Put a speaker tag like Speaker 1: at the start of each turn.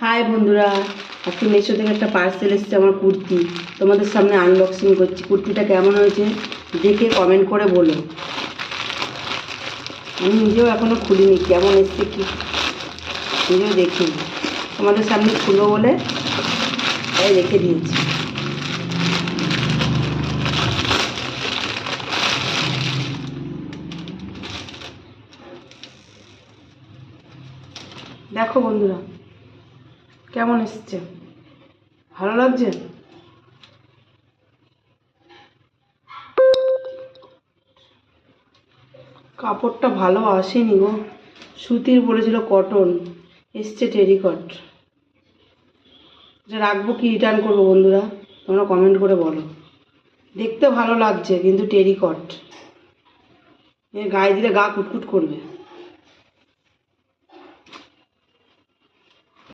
Speaker 1: High বন্ধুরা, আজকে মিশো থেকে একটা পার্সেল এসেছে আমার কুর্তি। তোমাদের সামনে আনবক্সিং করছি। কুর্তিটা কেমন হয়েছে দেখে কমেন্ট করে বলো। আমি নিজেও এখনও খুলিনি, কেমন এসছে কি নিজেও দেখিনি। তোমাদের সামনে খুলবো বলে তাই রেখে দিয়েছি। দেখো বন্ধুরা কেমন এসছে, ভালো লাগছে? কাপড়টা ভালো আসেনি গো, সুতির বলেছিল, কটন এসছে টেরিকট। এটা রাখবো কি রিটার্ন করবো বন্ধুরা, তোমরা কমেন্ট করে বলো। দেখতে ভালো লাগছে কিন্তু টেরিকট, এর গায়ে দিলে গা কুটকুট করবে।